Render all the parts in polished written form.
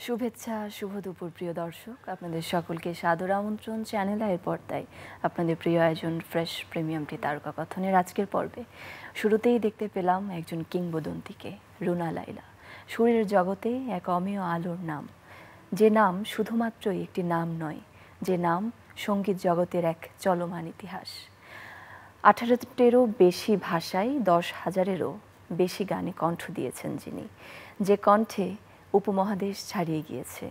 শুভেচ্ছা শুভ দুপুর প্রিয় দর্শক, আপনাদের সকলকে সাদর আমন্ত্রণ চ্যানেল আইয়ের পর্দায় আপনাদের প্রিয় আয়োজন ফ্রেশ প্রিমিয়ামটি তারকা কথনের আজকের পর্বে। শুরুতেই দেখতে পেলাম একজন কিংবদন্তিকে, রুনা লায়লা। সুরের জগতে এক অমেয় আলোর নাম, যে নাম শুধুমাত্রই একটি নাম নয়, যে নাম সঙ্গীত জগতের এক চলমান ইতিহাস। 18টিরও বেশি ভাষায় 10,000-এরও বেশি গানে কণ্ঠ দিয়েছেন যিনি, যে কণ্ঠে উপমহাদেশ ছাড়িয়ে গিয়েছে,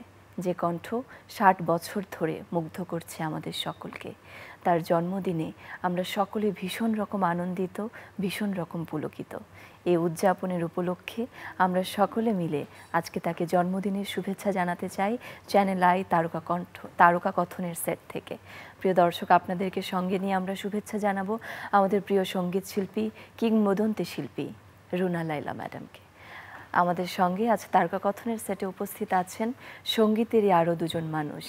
যে কণ্ঠ 60 বছর ধরে মুগ্ধ করছে আমাদের সকলকে। তার জন্মদিনে আমরা সকলে ভীষণ রকম আনন্দিত, ভীষণ রকম পুলকিত। এই উদযাপনের উপলক্ষে আমরা সকলে মিলে আজকে তাকে জন্মদিনের শুভেচ্ছা জানাতে চাই চ্যানেল আই তারকা কথনের সেট থেকে। প্রিয় দর্শক, আপনাদেরকে সঙ্গে নিয়ে আমরা শুভেচ্ছা জানাবো আমাদের প্রিয় সঙ্গীত শিল্পী, কিংবদন্তি শিল্পী রুনা লায়লা ম্যাডামকে। আমাদের সঙ্গে আজ তারকা কথনের সেটে উপস্থিত আছেন সঙ্গীতেরই আরও দুজন মানুষ,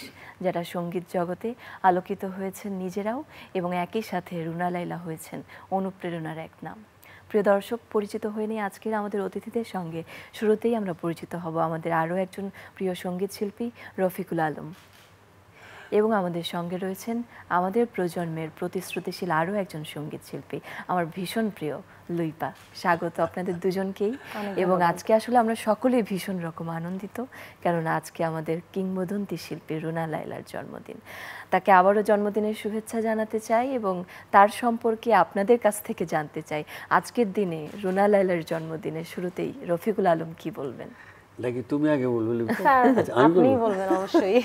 যারা সঙ্গীত জগতে আলোকিত হয়েছেন নিজেরাও, এবং একই সাথে রুনা লায়লা হয়েছেন অনুপ্রেরণার এক নাম। প্রিয় দর্শক, পরিচিত হয়ে নিয়ে আজকের আমাদের অতিথিদের সঙ্গে শুরুতেই আমরা পরিচিত হব আমাদের আরও একজন প্রিয় সঙ্গীত শিল্পী রফিকুল আলম, এবং আমাদের সঙ্গে রয়েছেন আমাদের প্রজন্মের প্রতিশ্রুতিশীল আরও একজন সঙ্গীত শিল্পী, আমার ভীষণ প্রিয় লুইপা। স্বাগত আপনাদের দুজনকেই। এবং আজকে আসলে আমরা সকলেই ভীষণ রকম আনন্দিত, কেননা আজকে আমাদের কিংবদন্তি শিল্পী রুনা লায়লার জন্মদিন। তাকে আবারও জন্মদিনের শুভেচ্ছা জানাতে চাই এবং তার সম্পর্কে আপনাদের কাছ থেকে জানতে চাই আজকের দিনে রুনা লায়লার জন্মদিনে। শুরুতেই রফিকুল আলম, কি বলবেন? নাকি তুমি আগে বলবে? আপনি বলবেন অবশ্যই।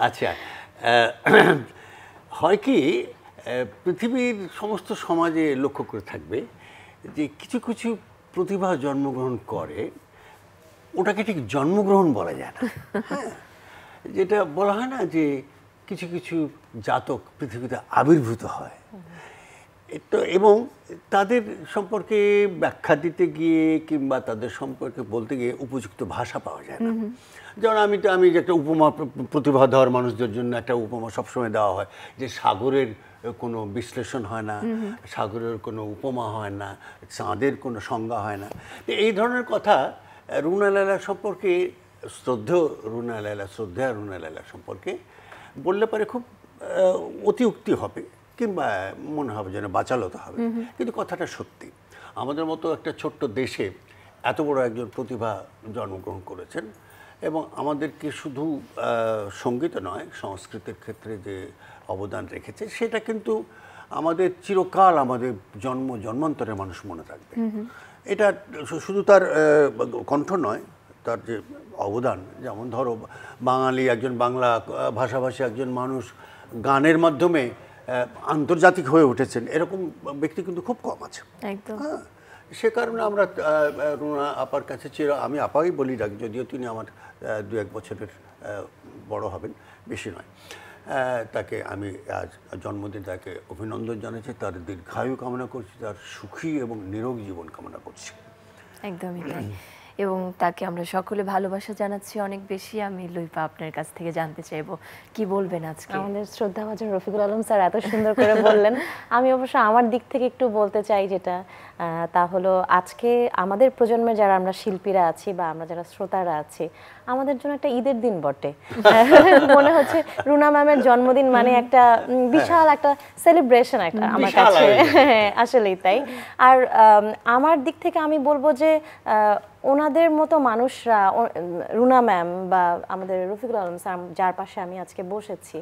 আচ্ছা, হয় কি, পৃথিবীর সমস্ত সমাজে লক্ষ্য করে থাকবে যে কিছু কিছু প্রতিভা জন্মগ্রহণ করে, ওটাকে ঠিক জন্মগ্রহণ বলা যায় না। হ্যাঁ, যেটা বলা হয় না যে কিছু কিছু জাতক পৃথিবীতে আবির্ভূত হয়, তো এবং তাদের সম্পর্কে ব্যাখ্যা দিতে গিয়ে কিংবা তাদের সম্পর্কে বলতে গিয়ে উপযুক্ত ভাষা পাওয়া যায় না। যেমন আমি যে একটা উপমা, প্রতিভাধর মানুষদের জন্য একটা উপমা সবসময় দেওয়া হয় যে সাগরের কোনো বিশ্লেষণ হয় না, সাগরের কোনো উপমা হয় না, চাঁদের কোনো সংজ্ঞা হয় না। এই ধরনের কথা রুনা লায়লা সম্পর্কে, শ্রদ্ধেয় রুনা লায়লা সম্পর্কে বললে পারে খুব অতিউক্তি হবে কিংবা মনে হবে যেন বাচালতা হবে, কিন্তু কথাটা সত্যি। আমাদের মতো একটা ছোট্ট দেশে এত বড় একজন প্রতিভা জন্মগ্রহণ করেছেন এবং আমাদেরকে শুধু সঙ্গীত নয়, সংস্কৃতির ক্ষেত্রে যে অবদান রেখেছে সেটা কিন্তু আমাদের চিরকাল, আমাদের জন্মান্তরের মানুষ মনে রাখবে। এটা শুধু তার কণ্ঠ নয়, তার যে অবদান, যেমন ধরো বাঙালি একজন, বাংলা ভাষাভাষী একজন মানুষ গানের মাধ্যমে আন্তর্জাতিক হয়ে উঠেছেন, এরকম ব্যক্তি কিন্তু খুব কম আছে। হ্যাঁ, সে কারণে আমরা রুনা আপার কাছে আমি আপাই বলি রাখি, যদিও তিনি আমার 2-1 বছরের বড় হবেন, বেশি নয়। তাকে আমি আজ জন্মদিন, তাকে অভিনন্দন জানাচ্ছি, তার দীর্ঘায়ু কামনা করছি, তার সুখী এবং নিরোগী জীবন কামনা করছি। একদমই তাই, এবং তাকে আমরা সকলে ভালোবাসা জানাচ্ছি অনেক বেশি। আমি লুইপা আপনার কাছ থেকে জানতে চাইবো, কি বলবেন আজকে? আমাদের শ্রদ্ধাভাজন রফিকুল আলম স্যার এত সুন্দর করে বললেন। আমি অবশ্য আমার দিক থেকে একটু বলতে চাই, যেটা তা হলো আজকে আমাদের প্রজন্মের যারা আমরা শিল্পীরা আছি বা আমরা যারা শ্রোতারা আছি, আমাদের জন্য একটা ঈদের দিন বটে। মনে হচ্ছে রুনা ম্যামের জন্মদিন মানে একটা বিশাল একটা সেলিব্রেশন একটা আমার কাছে। আসলেই তাই। আর আমার দিক থেকে আমি বলবো যে ওনাদের মতো মানুষরা, রুনা ম্যাম বা আমাদের রফিকুল আলম স্যার যার পাশে আমি আজকে বসেছি,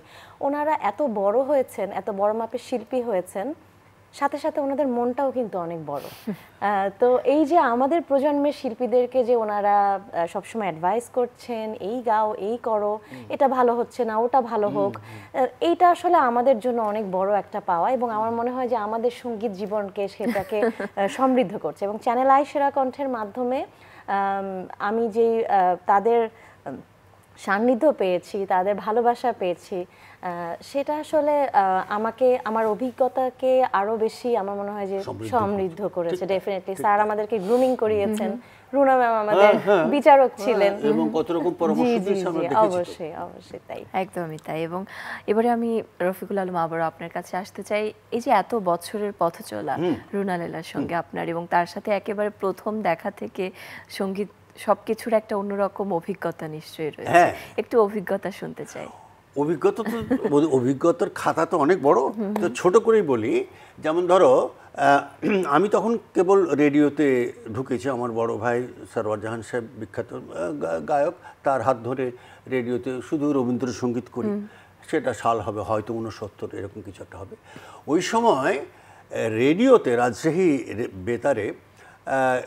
ওনারা এত বড় হয়েছেন, এত বড় মাপের শিল্পী হয়েছেন, সাথে সাথে ওনাদের মনটাও কিন্তু অনেক বড়। তো এই যে আমাদের প্রজন্মের শিল্পীদেরকে যে ওনারা সবসময় অ্যাডভাইস করছেন, এই গাও, এই করো, এটা ভালো হচ্ছে না, ওটা ভালো হোক, এইটা আসলে আমাদের জন্য অনেক বড় একটা পাওয়া, এবং আমার মনে হয় যে আমাদের সঙ্গীত জীবনকে সেটাকে সমৃদ্ধ করছে। এবং চ্যানেল আই সেরা কণ্ঠের মাধ্যমে আমি যে তাদের সান্নিধ্য পেয়েছি, তাদের ভালোবাসা পেয়েছি, সেটা আসলে আমাকে, আমার অভিজ্ঞতাকে আরো বেশি আমার মনে হয় যে সমৃদ্ধ করেছে। ডেফিনেটলি স্যার আমাদেরকে গ্রুমিং করিয়েছেন, রুনা ম্যাম আমাদের বিচারক ছিলেন এবং কত রকম পরামর্শ দিয়েছেন আমরা দেখেছি। অবশ্যই অবশ্যই তাই, একদমই তাই। এবং এবারে আমি রফিকুল আলম আবারও আপনার কাছে আসতে চাই। এই যে এত বছরের পথ চলা রুনা লায়লার সঙ্গে আপনার, এবং তার সাথে একেবারে প্রথম দেখা থেকে সঙ্গীত সবকিছুর একটা অন্যরকম অভিজ্ঞতা নিশ্চয়ই রয়েছে। হ্যাঁ। একটু অভিজ্ঞতা শুনতে চাই। অভিজ্ঞতা তো অভিজ্ঞতার খাতা তো অনেক বড়, তো ছোট করেই বলি। যেমন ধরো আমি তখন কেবল রেডিওতে ঢুকেছি, আমার বড় ভাই সরওয়ার জাহান সাহেব বিখ্যাত গায়ক, তার হাত ধরে রেডিওতে শুধু রবীন্দ্রসঙ্গীত করি। সেটা সাল হবে হয়তো 69 এরকম কিছু একটা হবে। ওই সময় রেডিওতে রাজশাহী বেতারে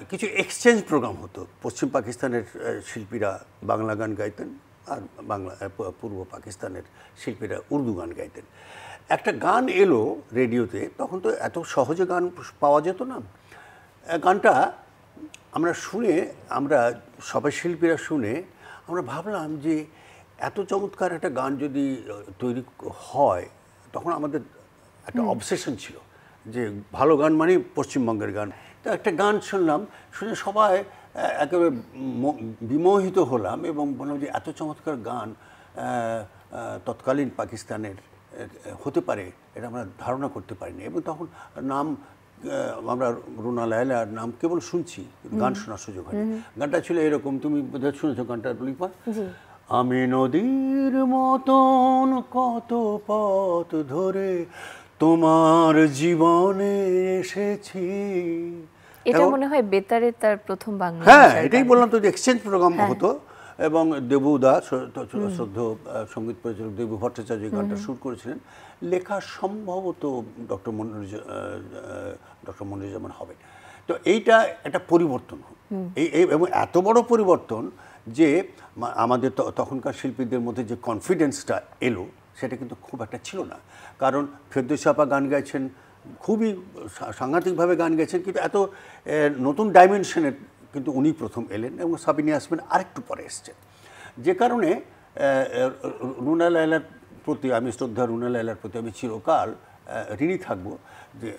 কিছু এক্সচেঞ্জ প্রোগ্রাম হতো। পশ্চিম পাকিস্তানের শিল্পীরা বাংলা গান গাইতেন আর পূর্ব পাকিস্তানের শিল্পীরা উর্দু গান গাইতেন। একটা গান এলো রেডিওতে, তখন তো এত সহজে গান পাওয়া যেত না। গানটা আমরা শুনে, আমরা সবাই শিল্পীরা শুনে আমরা ভাবলাম যে এত চমৎকার একটা গান যদি তৈরি হয়, তখন আমাদের একটা অবসেশন ছিল যে ভালো গান মানে পশ্চিমবঙ্গের গান। তো একটা গান শুনলাম, শুনে সবাই একেবারে বিমোহিত হলাম এবং বললাম যে এত চমৎকার গান তৎকালীন পাকিস্তানের হতে পারে, এটা আমরা ধারণা করতে পারিনি। এবং তখন নাম আমরা রুনা লায়লার নাম কেবল শুনছি, গান শোনার সুযোগ হয়নি। গানটা ছিল এরকম, তুমি বোধহয় শুনেছো গানটা লিপা? আমি নদীর মতন কত পথ ধরে তোমার জীবনে এসেছি। এটা মনে হয় বেতারে তার প্রথম বাংলা। হ্যাঁ, এটাই বললাম তো, এক্সচেঞ্জ প্রোগ্রাম হতো এবং দেবুদা শ্রদ্ধ সঙ্গীত পরিচালক দেবু ভট্টাচার্য গানটা শুট করেছিলেন। লেখা সম্ভবত ডক্টর মনিরুজ্জামান হবে। তো এইটা একটা পরিবর্তন, এবং এত বড় পরিবর্তন যে আমাদের তখনকার শিল্পীদের মধ্যে যে কনফিডেন্সটা এলো, সেটা কিন্তু খুব একটা ছিল না। কারণ ফেরদৌসী আপা গান গাইছেন, খুবই সাংঘাতিকভাবে গান গেছেন, কিন্তু এত নতুন ডাইমেনশনের কিন্তু উনি প্রথম এলেন এবং সাবিনা ইয়াসমিন আরেকটু পরে এসছেন। যে কারণে রুনা লায়লার প্রতি, আমি শ্রদ্ধা রুনা লায়লার প্রতি আমি চিরকাল ঋণী থাকবো যে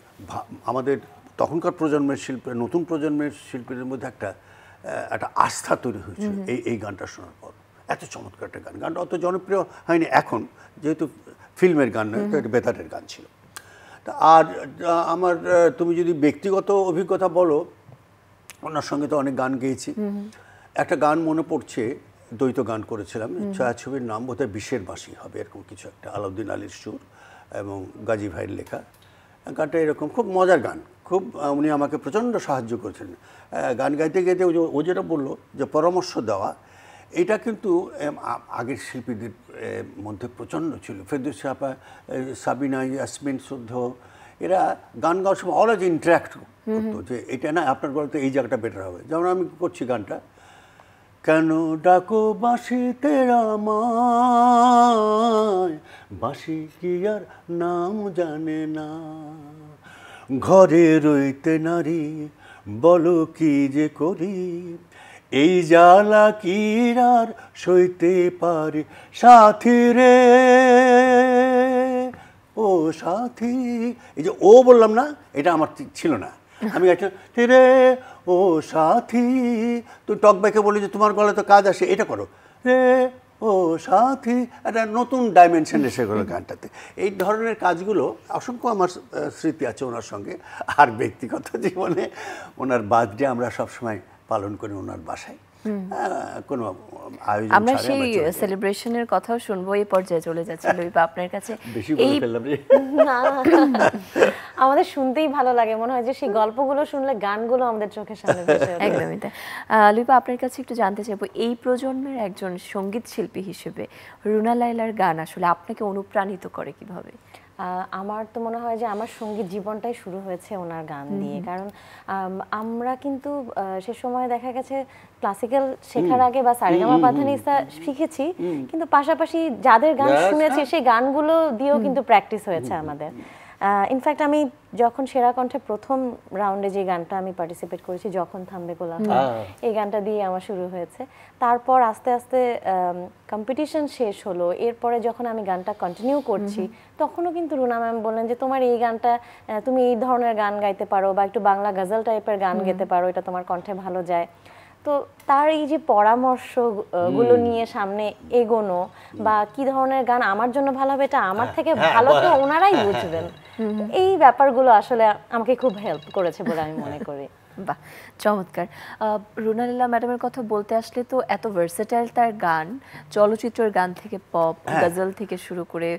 আমাদের তখনকার প্রজন্মের শিল্পের, নতুন প্রজন্মের শিল্পীদের মধ্যে একটা আস্থা তৈরি হয়েছিল এই গানটা শোনার পর। এত চমৎকার একটা গান। গানটা অত জনপ্রিয় হয়নি এখন, যেহেতু ফিল্মের গান নয়, এটা বেতারের গান ছিল। আর আমার, তুমি যদি ব্যক্তিগত অভিজ্ঞতা বলো, ওনার সঙ্গে তো অনেক গান গেয়েছি। একটা গান মনে পড়ছে, দ্বৈত গান করেছিলাম, ছায়াছবির নাম বোধহয় বিশের বাঁশি হবে, এরকম কিছু একটা, আলাউদ্দিন আলীর সুর এবং গাজী ভাইয়ের লেখা। গানটা এরকম খুব মজার গান, খুব উনি আমাকে প্রচণ্ড সাহায্য করেছিলেন গান গাইতে গাইতে। ও যেটা বললো যে পরামর্শ দেওয়া, এটা কিন্তু আগের শিল্পীদের মধ্যে প্রচণ্ড ছিল। ফেরদৌসী আপা, সাবিনা ইয়াসমিন শ্রদ্ধ, এরা গান গাওয়ার সময় অলওয়েজ ইন্টারাক্ট করতো যে এটা না, আপনার গলাতে এই জায়গাটা বেটার হবে। যেমন আমি করছি গানটা, কেন ডাকো বাঁশিতে আমায়, বাঁশি কি আর নাম জানে না, ঘরে রইতে নারী বলো কি যে করি, এই জ্বালা কি আর সইতে পারে সাথী রে, ও সাথী। এই যে ও বললাম না, এটা আমার ছিল না। আমি একটা রে ও সাথী, তুই টকব্যাকে বলি যে তোমার গলায় তো কাজ আসে, এটা করো রে ও সাথী, একটা নতুন ডাইমেনশন এসে গেল গানটাতে। এই ধরনের কাজগুলো অসংখ্য আমার স্মৃতি আছে ওনার সঙ্গে। আর ব্যক্তিগত জীবনে ওনার বার্থডে আমরা সবসময় পালন করি ওনার বাসায়, কোনো আয়োজন ছাড়াই। আমরা সেই সেলিব্রেশনের কথাও শুনবো, এই পর্যায়ে চলে যাচ্ছি লুইপা আপনার কাছে। বেশি বলে ফেললাম রে। আমাদের শুনতেই ভালো লাগে, মনে হয় যে সেই গল্পগুলো শুনলে গানগুলো আমাদের চোখের সামনে ভেসে ওঠে। একদমই তাই। লুইপা আপনার কাছে একটু জানতে চাইবো, এই প্রজন্মের একজন সঙ্গীত শিল্পী হিসেবে রুনা লায়লার গান আসলে আপনাকে অনুপ্রাণিত করে কিভাবে? আমার তো মনে হয় যে আমার সঙ্গীত জীবনটাই শুরু হয়েছে ওনার গান দিয়ে। কারণ আমরা কিন্তু সে সময় দেখা গেছে ক্লাসিক্যাল শেখার আগে বা সারেগামা পাধানিসা শিখেছি, কিন্তু পাশাপাশি যাদের গান শুনেছি সেই গানগুলো দিয়েও কিন্তু প্র্যাকটিস হয়েছে আমাদের। ইনফ্যাক্ট আমি যখন সেরা কণ্ঠে প্রথম রাউন্ডে যে গানটা আমি পার্টিসিপেট করেছি, যখন থামবে কোলাহল, এই গানটা দিয়ে আমার শুরু হয়েছে। তারপর আস্তে আস্তে কম্পিটিশন শেষ হলো, এরপরে যখন আমি গানটা কন্টিনিউ করছি, তখনও কিন্তু রুনা ম্যাম বললেন যে তোমার এই গানটা, তুমি এই ধরনের গান গাইতে পারো বা একটু বাংলা গজল টাইপের গান গেতে পারো, এটা তোমার কণ্ঠে ভালো যায়। তো তার এই যে পরামর্শগুলো নিয়ে সামনে এগোনো বা কি ধরনের গান আমার জন্য ভালো হবে, এটা আমার থেকে ভালো তো ওনারাই বুঝবেন, এই ব্যাপারগুলো আসলে আমাকে খুব হেল্প করেছে বলে আমি মনে করি। বাহ, চমৎকার। রুনালিলা ম্যাডামের কথা বলতে আসলে তো এত ভার্সেটাইল তার গান, চলচ্চিত্রের গান থেকে পপ, গজল থেকে শুরু করে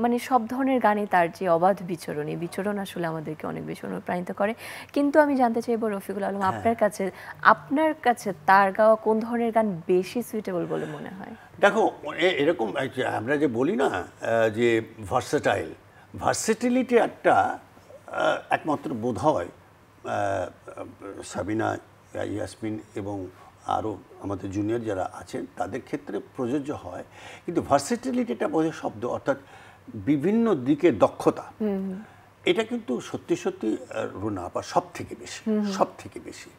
মানে সব ধরনের গানই তার যে অবাধ বিচরণ, এই বিচরণ আসলে আমাদেরকে অনেক বেশি অনুপ্রাণিত করে। কিন্তু আমি জানতে চাইবো রফিকুল আলম, আপনার কাছে তার গাওয়া কোন ধরনের গান বেশি সুইটেবল বলে মনে হয়? দেখো, এরকম আমরা যে বলি না যে ভার্সেটিলিটি একটা একমাত্র বোধ হয় সাবিনা, ইয়াসমিন এবং আরও আমাদের জুনিয়র যারা আছেন তাদের ক্ষেত্রে প্রযোজ্য হয়। কিন্তু ভার্সেটিলিটিটা বোধহয় শব্দ, অর্থাৎ বিভিন্ন দিকে দক্ষতা, এটা কিন্তু সত্যি সত্যি রুনা আপা সব থেকে বেশি।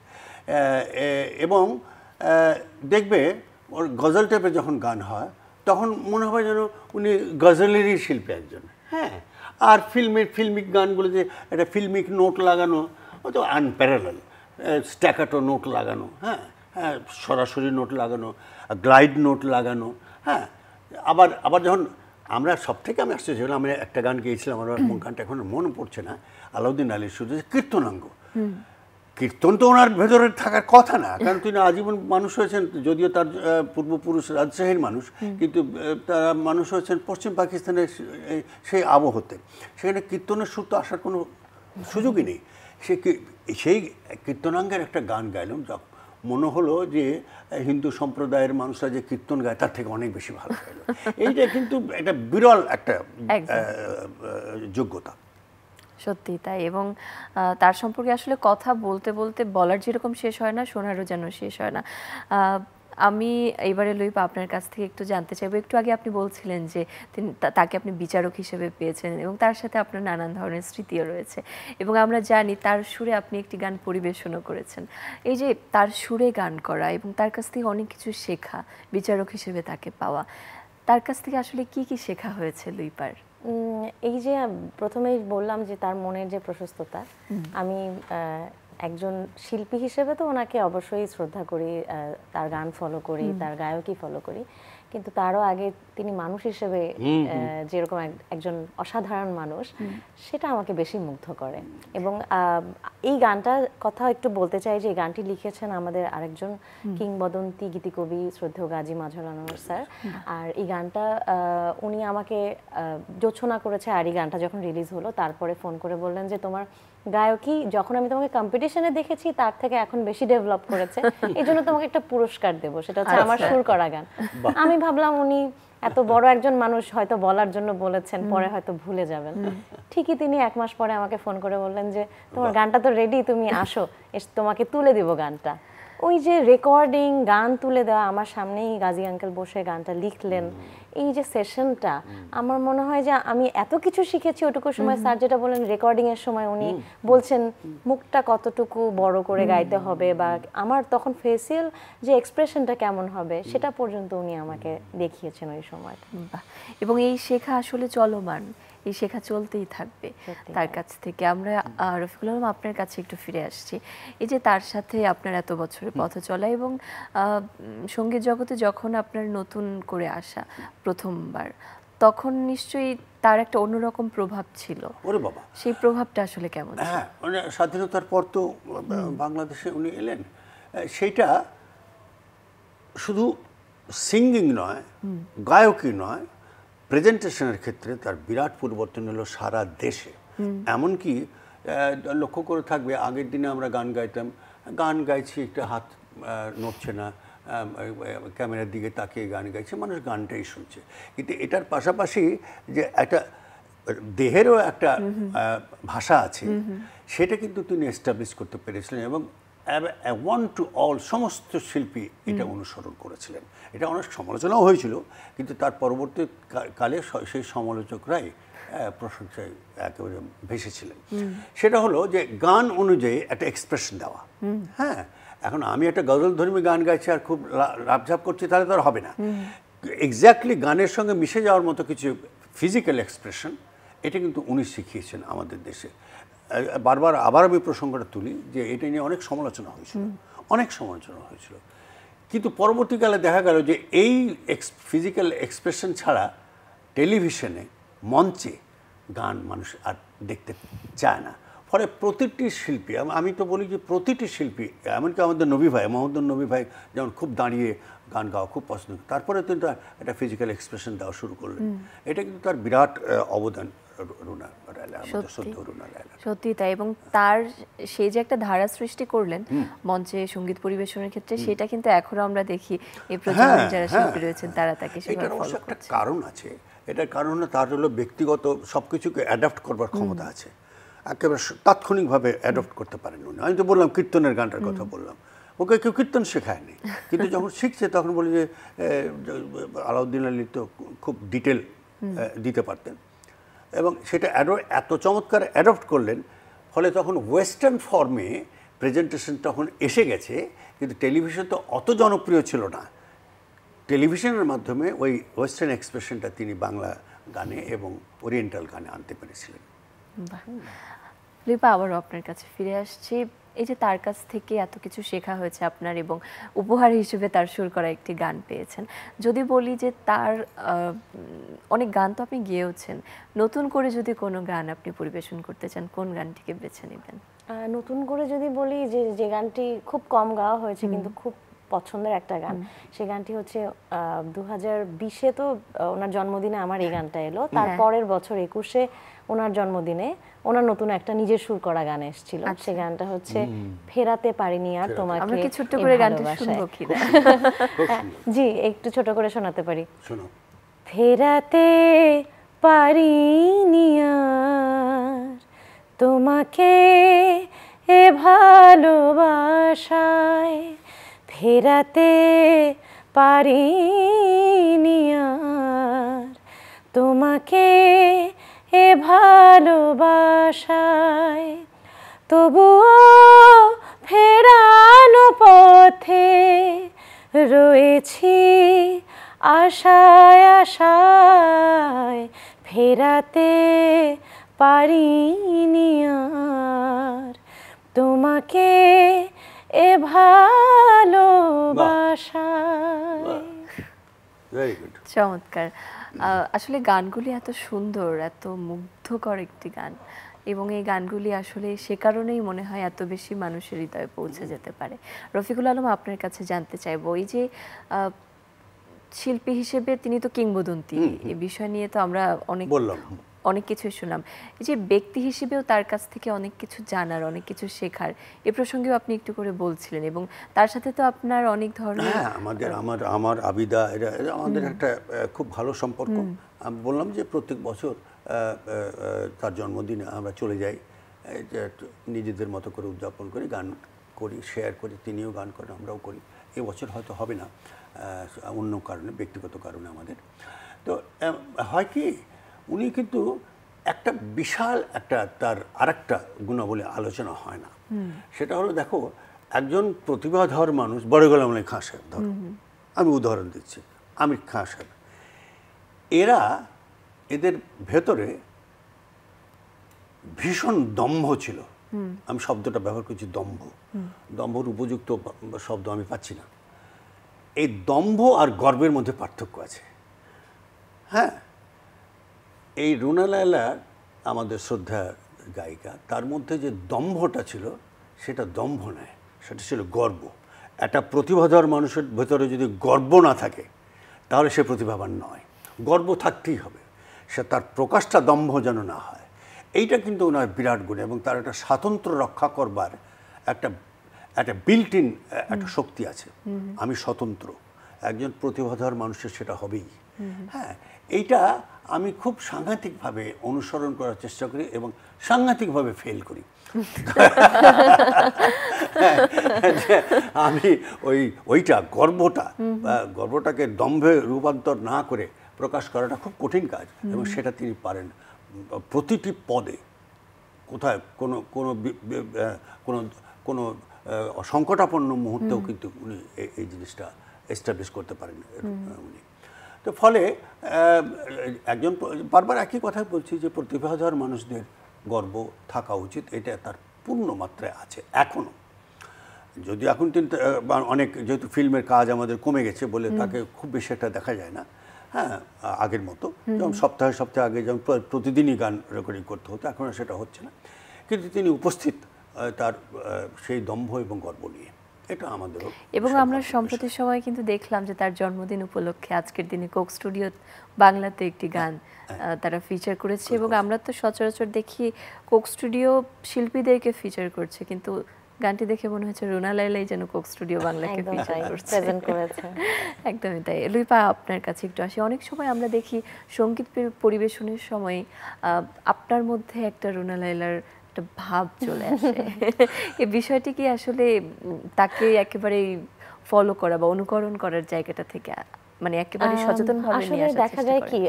এবং দেখবে ওর গজল টাইপের যখন গান হয় তখন মনে হয় যেন উনি গজলেরই শিল্পী একজন। হ্যাঁ, আর ফিল্মিক গানগুলোতে একটা ফিল্মিক নোট লাগানো, ও তো আনপ্যারালাল, স্ট্যাকাটো নোট লাগানো, হ্যাঁ হ্যাঁ, সরাসরি নোট লাগানো, গ্লাইড নোট লাগানো। হ্যাঁ, আবার যখন আমরা আমি আশ্চর্য হলাম, আমি একটা গান গেয়েছিলাম, আমার গানটা এখন মনে পড়ছে না, আলাউদ্দিন আলীর শুধু কীর্তনাঙ্গ। কীর্তন তো ওনার ভেতরে থাকার কথা না, কারণ তিনি আজীবন মানুষ হয়েছেন, যদিও তার পূর্বপুরুষ রাজশাহীর মানুষ, কিন্তু তারা মানুষ হয়েছেন পশ্চিম পাকিস্তানের সেই আবহতে। সেখানে কীর্তনের সুর তো আসার কোনো সুযোগই নেই। সেই কীর্তনাঙ্গের একটা গান গাইলাম, মনে হলো যে হিন্দু সম্প্রদায়ের মানুষরা যে কীর্তন গায় তার থেকে অনেক বেশি ভালো গাইল। এইটা কিন্তু একটা বিরল একটা যোগ্যতা। সত্যি তাই। এবং তার সম্পর্কে আসলে কথা বলতে বলতে বলার যেরকম শেষ হয় না, শোনারও যেন শেষ হয় না। আমি এবারে লইবা আপনার কাছ থেকে একটু জানতে চাইবো, একটু আগে আপনি বলছিলেন যে তাকে আপনি বিচারক হিসেবে পেয়েছেন এবং তার সাথে আপনার নানান ধরনের স্মৃতিও রয়েছে, এবং আমরা জানি তার সুরে আপনি একটি গান পরিবেশনও করেছেন। এই যে তার সুরে গান করা এবং তার কাছ থেকে অনেক কিছু শেখা, বিচারক হিসেবে তাকে পাওয়া, তার কাছ থেকে আসলে কি কি শেখা হয়েছে লুইপার? এই যে প্রথমেই বললাম যে তার মনের যে প্রশস্ততা, আমি একজন শিল্পী হিসেবে তো ওনাকে অবশ্যই শ্রদ্ধা করি, তার গান ফলো করি, তার গায়কই ফলো করি, কিন্তু তারও আগে তিনি মানুষ হিসেবে যেরকম একজন অসাধারণ মানুষ, সেটা আমাকে বেশি মুগ্ধ করে। এবং এই গানটার কথা একটু বলতে চাই যে এই গানটি লিখেছেন আমাদের আরেকজন কিংবদন্তি গীতিকবি শ্রদ্ধেয় গাজী মাজহারুল আনোয়ার স্যার। আর এই গানটা উনি আমাকে যোছনা করেছে, আর এই গানটা যখন রিলিজ হলো তারপরে ফোন করে বললেন যে তোমার গায়কী যখন আমি তোমাকে কম্পিটিশনে দেখেছি তার থেকে এখন বেশি ডেভেলপ করেছে, এই জন্য তোমাকে একটা পুরস্কার দেবো, সেটা হচ্ছে আমার সুর করা গান। আমি ভাবলাম উনি এত বড় একজন মানুষ, হয়তো বলার জন্য বলেছেন, পরে হয়তো ভুলে যাবেন। ঠিকই তিনি 1 মাস পরে আমাকে ফোন করে বললেন যে তোমার গানটা তো রেডি, তুমি আসো, তোমাকে তুলে দিব গানটা। ওই যে রেকর্ডিং, গান তুলে দেওয়া, আমার সামনেই গাজী আঙ্কেল বসে গানটা লিখলেন, এই যে সেশনটা, আমার মনে হয় যে আমি এত কিছু শিখেছি ওটুকু সময়। স্যার যেটা বলেন রেকর্ডিং এর সময় উনি বলছেন মুখটা কতটুকু বড় করে গাইতে হবে, বা আমার তখন ফেসিয়াল যে এক্সপ্রেশনটা কেমন হবে সেটা পর্যন্ত উনি আমাকে দেখিয়েছেন ওই সময়। এবং এই শেখা আসলে চলমান, এই শেখা চলতেই থাকবে তার কাছ থেকে। আমরা রফিকুল আলম আপনার কাছে একটু ফিরে আসছি। এই যে তার সাথে আপনার এত বছরের পথ চলা এবং সঙ্গীত জগতে যখন আপনার নতুন করে আসা প্রথমবার, তখন নিশ্চয়ই তার একটা অন্যরকম প্রভাব ছিল। ওরে বাবা, সেই প্রভাবটা আসলে কেমন? হ্যাঁ, স্বাধীনতার পর তো বাংলাদেশে উনি এলেন, সেইটা শুধু সিঙ্গিং নয়, গায়কই নয়, প্রেজেন্টেশনের ক্ষেত্রে তার বিরাট পরিবর্তন হলো সারা দেশে। এমনকি লক্ষ্য করে থাকবে, আগের দিনে আমরা গান গাইতাম, গান গাইছি, একটা হাত নড়ছে না, ক্যামেরার দিকে তাকিয়ে গান গাইছে, মানুষ গানটাই শুনছে। কিন্তু এটার পাশাপাশি যে একটা দেহেরও একটা ভাষা আছে, সেটা কিন্তু তিনি এস্টাবলিশ করতে পেরেছিলেন এবং ওয়ান টু অল সমস্ত শিল্পী এটা অনুসরণ করেছিলেন। এটা অনেক সমালোচনাও হয়েছিল, কিন্তু তার পরবর্তী কালে সেই সমালোচকরাই প্রশংসায় একেবারে ভেসেছিলেন। সেটা হলো যে গান অনুযায়ী একটা এক্সপ্রেশন দেওয়া। হ্যাঁ, এখন আমি একটা গজলধর্মী গান গাইছি আর খুব রাপঝাপ করছি, তাহলে তো আর হবে না। এক্স্যাক্টলি গানের সঙ্গে মিশে যাওয়ার মতো কিছু ফিজিক্যাল এক্সপ্রেশন, এটা কিন্তু উনি শিখিয়েছেন আমাদের দেশে। বারবার আবার আমি প্রসঙ্গটা তুলি যে এটা নিয়ে অনেক সমালোচনা হয়েছিল, কিন্তু পরবর্তীকালে দেখা গেল যে এই ফিজিক্যাল এক্সপ্রেশন ছাড়া টেলিভিশনে, মঞ্চে গান মানুষ আর দেখতে চায় না। ফলে প্রতিটি শিল্পী, আমি তো বলি যে প্রতিটি শিল্পী, এমনকি আমাদের নবী ভাই, মোহাম্মদ নবী ভাই যেমন খুব দাঁড়িয়ে গান গাওয়া খুব পছন্দ করে, তারপরে কিন্তু একটা ফিজিক্যাল এক্সপ্রেশন দেওয়া শুরু করলেন। এটা কিন্তু তার বিরাট অবদান রুনা লায়লা, আমাদের শ্রদ্ধেয় রুনা লায়লা। সত্যি তাই। এবং তার সেই যে একটা ধারা সৃষ্টি করলেন মঞ্চে সঙ্গীত পরিবেশনের ক্ষেত্রে, সেটা কিন্তু এখনো আমরা দেখি এই প্রজন্মের যারা শিল্পী রয়েছেন তারা তাকে সেভাবে ফলো একটা করছে। কারণ আছে, এটার কারণ তার হলো ব্যক্তিগত সবকিছুকে অ্যাডাপ্ট করবার ক্ষমতা আছে, একেবারে তাৎক্ষণিকভাবে অ্যাডপ্ট করতে পারেন উনি। আমি তো বললাম কীর্তনের গানটার কথা বললাম, ওকে কেউ কীর্তন শেখায়নি, কিন্তু যখন শিখছে তখন বলি যে আলাউদ্দিন আলী তো খুব ডিটেল দিতে পারতেন, এবং সেটা এত চমৎকার অ্যাডপ্ট করলেন, ফলে তখন ওয়েস্টার্ন ফর্মে প্রেজেন্টেশন তখন এসে গেছে, কিন্তু টেলিভিশন তো অত জনপ্রিয় ছিল না। টেলিভিশনের মাধ্যমে ওই ওয়েস্টার্ন এক্সপ্রেশনটা তিনি বাংলা গানে এবং ওরিয়েন্টাল গানে আনতে পেরেছিলেন। লিপা, আবারও আপনার কাছে ফিরে আসছি। এই যে তার কাছ থেকে এত কিছু শেখা হয়েছে আপনার, এবং উপহার হিসেবে তার সুর করা একটি গান পেয়েছেন, যদি বলি যে তার অনেক গান তো আপনি গেয়েওছেন, নতুন করে যদি কোনো গান আপনি পরিবেশন করতে চান, কোন গানটিকে বেছে নেবেন? নতুন করে যদি বলি, যে গানটি খুব কম গাওয়া হয়েছে কিন্তু খুব পছন্দের একটা গান, সেই গানটি হচ্ছে 2020-এ তো ওনার জন্মদিনে আমার এই গানটা এলো, তার পরের বছর 21-এ ওনার জন্মদিনে ওনার নতুন একটা নিজের সুর করা গান এসেছিল। সেই গানটা হচ্ছে ফেরাতে পারিনি আর তোমাকে। আমরা কি ছোট্ট করে গানটা শুনবো কি? জি, একটু ছোট করে শোনাতে পারি। শোনো। ফেরাতে পারিনি আর তোমাকে এ ভালোবাসায়, ফেরাতে পারিনি আর তোমাকে এ ভালোবাসায়, তবুও ফেরানো পথে রয়েছি আশায় আশায়, ফেরাতে পারিনি আর তোমাকে এ ভালোবাসায়। ভেরি গুড, চমৎকার। আসলে গানগুলি এত সুন্দর, এত মুগ্ধকর একটি গান, এবং এই গানগুলি আসলে সে কারণেই মনে হয় এত বেশি মানুষের হৃদয়ে পৌঁছে যেতে পারে। রফিকুল আলম, আপনার কাছে জানতে চাইবো, এই যে শিল্পী হিসেবে তিনি তো কিংবদন্তি, এই বিষয় নিয়ে তো আমরা অনেক কিছু শুনলাম, এই যে ব্যক্তি হিসেবেও তার কাছ থেকে অনেক কিছু জানার, অনেক কিছু শেখার, এ প্রসঙ্গেও আপনি একটু করে বলছিলেন, এবং তার সাথে তো আপনার অনেক ধরনের আমার আবিদা, এটা আমাদের একটা খুব ভালো সম্পর্ক। আমি বললাম যে প্রত্যেক বছর তার জন্মদিনে আমরা চলে যাই, নিজেদের মতো করে উদযাপন করি, গান করি, শেয়ার করি, তিনিও গান করেন, আমরাও করি। এবছর হয়তো হবে না অন্য কারণে, ব্যক্তিগত কারণে আমাদের। তো হয় কি, উনি কিন্তু একটা বিশাল একটা তার আরেকটা গুণাবলী আলোচনা হয় না, সেটা হলো দেখো, একজন প্রতিভাধর মানুষ, বড় গোলাম আলী খাঁ সাহেব, ধরো আমি উদাহরণ দিচ্ছি, আমির খাঁ সাহেব, এদের ভেতরে ভীষণ দম্ভ ছিল। আমি শব্দটা ব্যবহার করছি, দম্ভর উপযুক্ত শব্দ আমি পাচ্ছি না। এই দম্ভ আর গর্বের মধ্যে পার্থক্য আছে। হ্যাঁ, এই রুনা লায়লা আমাদের শ্রদ্ধা গায়িকা, তার মধ্যে যে দম্ভটা ছিল, সেটা দম্ভ নয়, সেটা ছিল গর্ব। একটা প্রতিভাধর মানুষের ভেতরে যদি গর্ব না থাকে, তাহলে সে প্রতিভাবান নয়। গর্ব থাকতেই হবে, সে তার প্রকাশটা দম্ভ যেন না হয়। এইটা কিন্তু ওনার বিরাট গুণ, এবং তার একটা স্বাতন্ত্র্য রক্ষা করবার একটা বিল্ট ইন একটা শক্তি আছে। আমি স্বতন্ত্র, একজন প্রতিভাধর মানুষের সেটা হবেই। হ্যাঁ, এইটা আমি খুব সাংঘাতিকভাবে অনুসরণ করার চেষ্টা করি এবং সাংঘাতিকভাবে ফেল করি। আমি ওইটা গর্বটাকে দম্ভে রূপান্তর না করে প্রকাশ করাটা খুব কঠিন কাজ, এবং সেটা তিনি পারেন প্রতিটি পদে। কোথায় কোনো সংকটাপন্ন মুহূর্তেও কিন্তু উনি এই জিনিসটা এস্টাবলিশ করতে পারেন উনি। তো ফলে একজন, বারবার একই কথাই বলছি যে প্রতিভাধর মানুষদের গর্ব থাকা উচিত, এটা তার পূর্ণ মাত্রায় আছে এখনও। যদি এখন অনেক, যেহেতু ফিল্মের কাজ আমাদের কমে গেছে বলে তাকে খুব বেশি একটা দেখা যায় না, হ্যাঁ, আগের মতো যেমন সপ্তাহে আগে যেমন প্রতিদিনই গান রেকর্ডিং করতে হতো, এখন সেটা হচ্ছে না। কিন্তু তিনি উপস্থিত তার সেই দম্ভ এবং গর্ব নিয়ে। এটা আমাদেরও। এবং আমরা সম্প্রতি সময় কিন্তু দেখলাম যে তার জন্মদিন উপলক্ষে আজকের দিনে কোক স্টুডিও বাংলাতে একটি গান তারা ফিচার করেছে, এবং আমরা তো সচরাচর দেখি কোক স্টুডিও শিল্পীদেরকে ফিচার করছে, কিন্তু গানটি দেখে মনে হচ্ছে রুনা লায়লাই যেন কোক স্টুডিও বাংলাকে ফিচার করছে। একদমই তাই। লুইপা, আপনার কাছে একটু আসি। অনেক সময় আমরা দেখি সঙ্গীত পরিবেশনের সময় আপনার মধ্যে একটা রুনা লায়লার একটা ভাব চলে আসে। এই বিষয়টি কি আসলে তাকে একেবারে ফলো করা বা অনুকরণ করার জায়গাটা থেকে মানে একেবারে সচেতনভাবে নিয়ে আসার দেখা যায় কি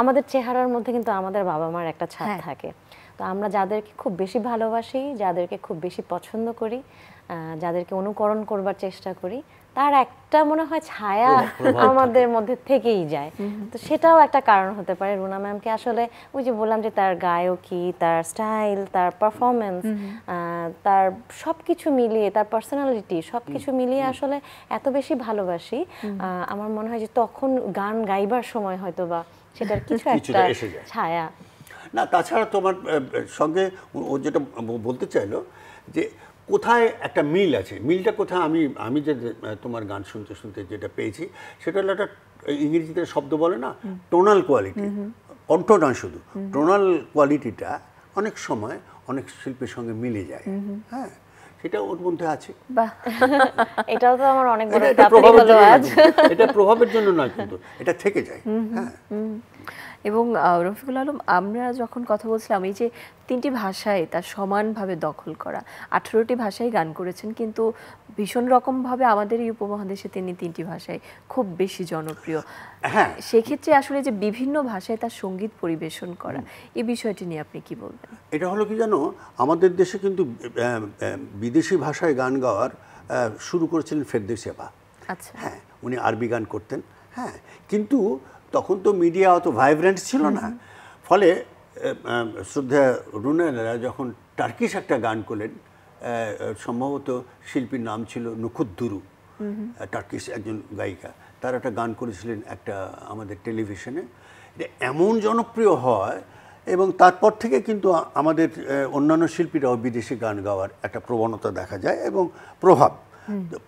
আমাদের চেহারার মধ্যে কিন্তু আমাদের বাবা মার একটা ছাপ থাকে। তো আমরা যাদেরকে খুব বেশি ভালোবাসি, যাদেরকে খুব বেশি পছন্দ করি, যাদেরকে অনুকরণ করবার চেষ্টা করি, তার একটা মনে হয় ছায়া আমাদের মধ্যে থেকেই যায়। তো সেটাও একটা কারণ হতে পারে। রুনা ম্যামকে আসলে ওই যে বললাম যে তার গায়কী, তার স্টাইল, তার পারফরমেন্স, তার সবকিছু মিলিয়ে, তার পার্সোনালিটি সবকিছু মিলিয়ে আসলে এত বেশি ভালোবাসি। আমার মনে হয় যে তখন গান গাইবার সময় হয়তো বা সেটার কিছু একটা ছায়া। না, তাছাড়া তোমার সঙ্গে ও যেটা বলতে চাইলো যে কোথায় একটা মিল আছে, মিলটা কোথায় আমি যে তোমার গান শুনতে শুনতে যেটা পেয়েছি সেটা হলো একটা ইংরেজিতে শব্দ বলে না, টোনাল কোয়ালিটি। কণ্ঠ না শুধু, টোনাল কোয়ালিটিটা অনেক সময় অনেক শিল্পীর সঙ্গে মিলে যায়। হ্যাঁ, সেটা ওর মধ্যে আছে। এটাও তো আমার অনেক বড় এটা প্রভাবের জন্য নয়, কিন্তু এটা থেকে যায়। হ্যাঁ। এবং রফিকুল আলম, আমরা যখন কথা বলছিলাম এই যে 3টি ভাষায় তার সমানভাবে দখল করা, 18টি ভাষায় গান করেছেন, কিন্তু ভীষণ রকমভাবে আমাদের এই উপমহাদেশে তিনি 3টি ভাষায় খুব বেশি জনপ্রিয়। হ্যাঁ, সেক্ষেত্রে আসলে যে বিভিন্ন ভাষায় তার সঙ্গীত পরিবেশন করা, এই বিষয়টি নিয়ে আপনি কি বলবেন? এটা হলো কি জানো, আমাদের দেশে কিন্তু বিদেশি ভাষায় গান গাওয়ার শুরু করেছিলেন ফেরদৌসী আপা। আচ্ছা। হ্যাঁ, উনি আরবি গান করতেন। হ্যাঁ, কিন্তু তখন তো মিডিয়া অত ভাইব্রেন্ট ছিল না, ফলে শ্রদ্ধা রুনা লায়লা যখন টার্কিশ একটা গান করলেন, সম্ভবত শিল্পীর নাম ছিল নুকুদ্দুরু, টার্কিশ একজন গায়িকা, তার একটা গান করেছিলেন একটা আমাদের টেলিভিশনে। এটা এমন জনপ্রিয় হয় এবং তারপর থেকে কিন্তু আমাদের অন্যান্য শিল্পীরাও বিদেশি গান গাওয়ার একটা প্রবণতা দেখা যায় এবং প্রভাব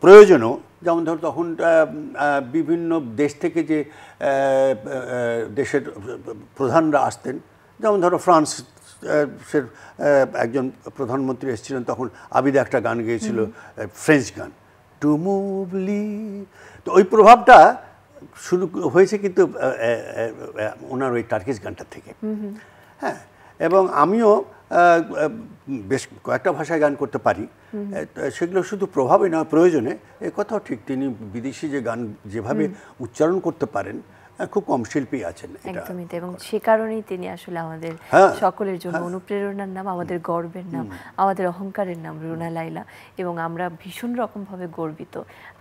প্রয়োজনও। যেমন ধরো তখন বিভিন্ন দেশ থেকে যে দেশের প্রধানরা আসতেন, যেমন ধরো ফ্রান্সের একজন প্রধানমন্ত্রী এসেছিলেন, তখন আবিদা একটা গান গেয়েছিল, ফ্রেঞ্চ গান, টু মুভলি। তো ওই প্রভাবটা শুরু হয়েছে কিন্তু ওনার ওই টার্কিশ গানটা থেকে। হ্যাঁ, এবং আমিও বেশ কয়েকটা ভাষায় গান করতে পারি, সেগুলো শুধু প্রভাবে না প্রয়োজনে। এ কথাও ঠিক, তিনি বিদেশি যে গান যেভাবে উচ্চারণ করতে পারেন, খুব কম শিল্পী আছেন। একদমই, এবং সে কারণেই তিনি আসলে আমাদের সকলের জন্য অনুপ্রেরণার নাম, আমাদের গর্বের নাম, আমাদের অহংকারের নাম রুনা লায়লা। এবং আমরা ভীষণ রকমভাবে গর্বিত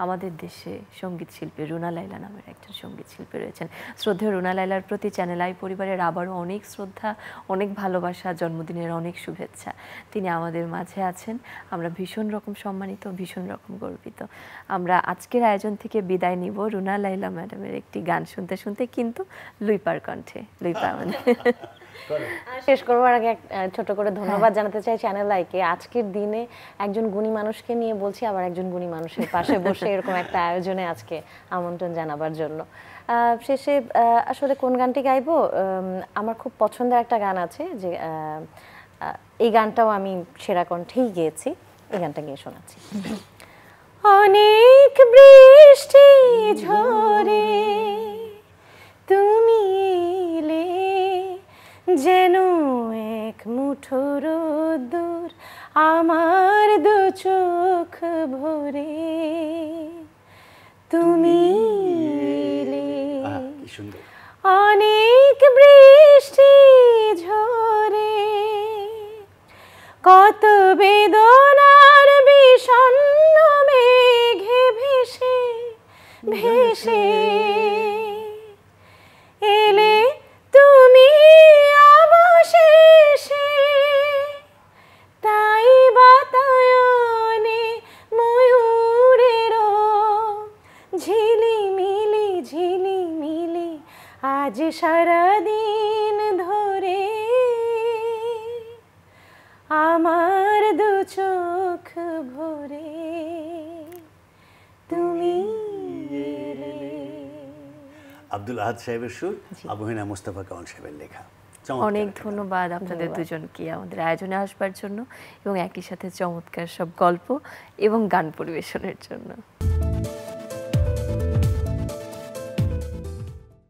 আমাদের দেশে সঙ্গীত শিল্পী রুনা লায়লা নামের একজন সঙ্গীত শিল্পী রয়েছেন। শ্রদ্ধেয় রুনা লায়লার প্রতি চ্যানেল আই পরিবারের আবারও অনেক শ্রদ্ধা, অনেক ভালোবাসা, জন্মদিনের অনেক শুভেচ্ছা। তিনি আমাদের মাঝে আছেন, আমরা ভীষণ রকম সম্মানিত, ভীষণ রকম গর্বিত। আমরা আজকের আয়োজন থেকে বিদায় নিব রুনা লায়লা ম্যাডামের একটি গান শুনতে শুনতে, কিন্তু লুইপার কণ্ঠে। লুইপা, মানে শেষ করবার আগে ছোট করে ধন্যবাদ জানাতে চাই চ্যানেল আইকে। আজকের দিনে একজন গুণী মানুষকে নিয়ে বলছি, আবার একজন গুণী মানুষের পাশে বসে এরকম একটা আয়োজনে আজকে আমন্ত্রণ জানাবার জন্য। শেষে আসলে কোন গানটি গাইবো, আমার খুব পছন্দের একটা গান আছে, যে এই গানটাও আমি সেরা কণ্ঠেই গেয়েছি, এই গানটা গিয়ে শোনাচ্ছি। অনেক বৃষ্টি ঝরে তুমি এলে, যেন এক মুঠো রোদ্দুর আমার দু চোখ ভরে, তুমি এলে। অনেক বৃষ্টি ঝরে কত বেদনার বিষণ্ণ মেঘে ভেসে ভেসে এলে তুমি অবশেষে, তাই বাতায়নে ময়ূরেরও ঝিলিমিলি ঝিলিমিলি আজ সারাদিন ধরে আমার দু চোখ ভরে তুমি এলে। আব্দুল আহাদ সাহেবের সুর, আবহিনা মুস্তাফা কামাল সাহেবের লেখা। অনেক ধন্যবাদ আপনাদের দুজনকে আমাদের আয়োজনে আসবার জন্য এবং একই সাথে চমৎকার সব গল্প এবং গান পরিবেশনের জন্য।